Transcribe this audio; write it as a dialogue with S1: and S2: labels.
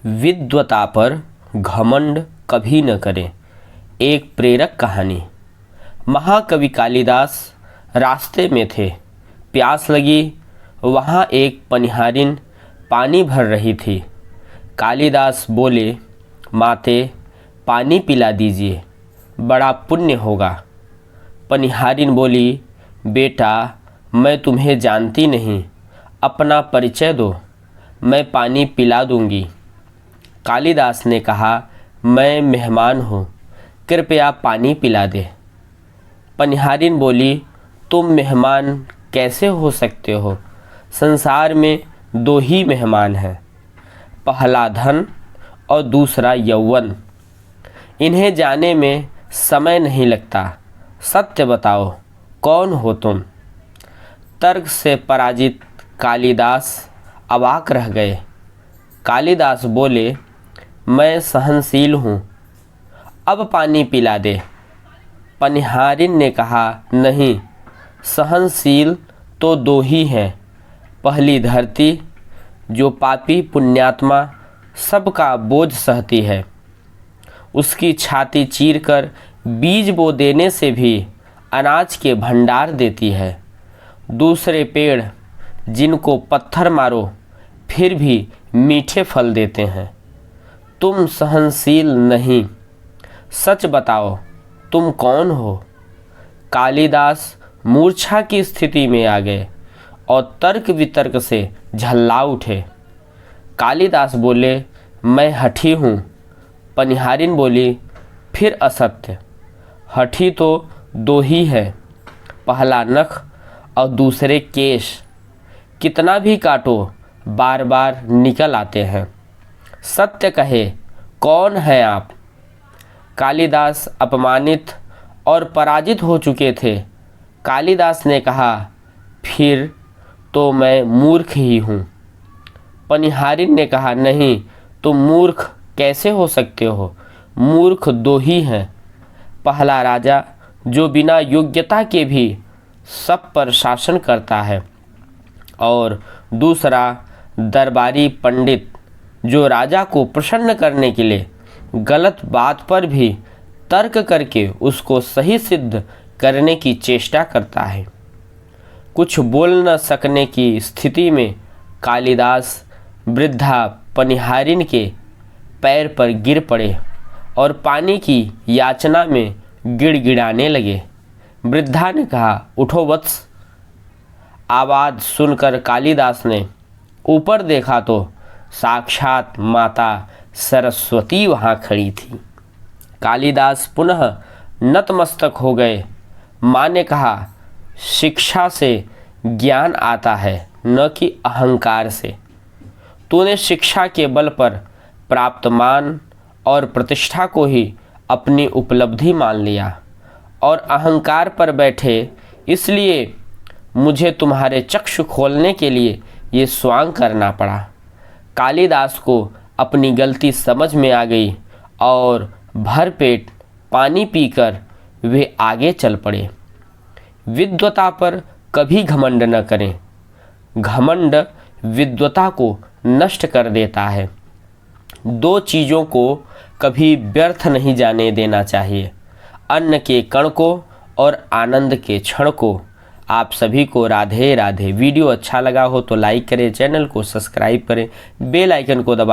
S1: विद्वता पर घमंड कभी न करें। एक प्रेरक कहानी। महाकवि कालिदास रास्ते में थे। प्यास लगी। वहाँ एक पनिहारिन पानी भर रही थी। कालिदास बोले, माते पानी पिला दीजिए, बड़ा पुण्य होगा। पनिहारिन बोली, बेटा मैं तुम्हें जानती नहीं, अपना परिचय दो, मैं पानी पिला दूंगी। कालिदास ने कहा, मैं मेहमान हूँ, कृपया पानी पिला दे। पनिहारिन बोली, तुम मेहमान कैसे हो सकते हो? संसार में दो ही मेहमान हैं, पहला धन और दूसरा यौवन। इन्हें जाने में समय नहीं लगता। सत्य बताओ, कौन हो तुम? तर्क से पराजित कालिदास अवाक रह गए। कालिदास बोले, मैं सहनशील हूँ, अब पानी पिला दे। पनिहारिन ने कहा, नहीं, सहनशील तो दो ही हैं। पहली धरती, जो पापी पुण्यात्मा सबका बोझ सहती है, उसकी छाती चीरकर बीज बो देने से भी अनाज के भंडार देती है। दूसरे पेड़, जिनको पत्थर मारो फिर भी मीठे फल देते हैं। तुम सहनशील नहीं, सच बताओ तुम कौन हो? कालिदास मूर्छा की स्थिति में आ गए और तर्क वितर्क से झल्ला उठे। कालिदास बोले, मैं हठी हूँ। पनिहारिन बोली, फिर असत्य। हठी तो दो ही है, पहला नख और दूसरे केश। कितना भी काटो बार बार निकल आते हैं। सत्य कहे, कौन है आप? कालिदास अपमानित और पराजित हो चुके थे। कालिदास ने कहा, फिर तो मैं मूर्ख ही हूँ। पनिहारिन ने कहा, नहीं, तुम मूर्ख कैसे हो सकते हो? मूर्ख दो ही हैं, पहला राजा जो बिना योग्यता के भी सब पर शासन करता है, और दूसरा दरबारी पंडित जो राजा को प्रसन्न करने के लिए गलत बात पर भी तर्क करके उसको सही सिद्ध करने की चेष्टा करता है। कुछ बोल न सकने की स्थिति में कालिदास वृद्धा पनिहारिन के पैर पर गिर पड़े और पानी की याचना में गिड़गिड़ाने लगे। वृद्धा ने कहा, उठो वत्स। आवाज़ सुनकर कालिदास ने ऊपर देखा तो साक्षात माता सरस्वती वहाँ खड़ी थी। कालिदास पुनः नतमस्तक हो गए। माँ ने कहा, शिक्षा से ज्ञान आता है, न कि अहंकार से। तूने शिक्षा के बल पर प्राप्त मान और प्रतिष्ठा को ही अपनी उपलब्धि मान लिया और अहंकार पर बैठे, इसलिए मुझे तुम्हारे चक्षु खोलने के लिए ये स्वांग करना पड़ा। कालिदास को अपनी गलती समझ में आ गई और भरपेट पानी पीकर वे आगे चल पड़े। विद्वता पर कभी घमंड न करें। घमंड विद्वता को नष्ट कर देता है। दो चीज़ों को कभी व्यर्थ नहीं जाने देना चाहिए, अन्न के कण को और आनंद के क्षण को। आप सभी को राधे राधे। वीडियो अच्छा लगा हो तो लाइक करें, चैनल को सब्सक्राइब करें, बेल आइकन को दबाना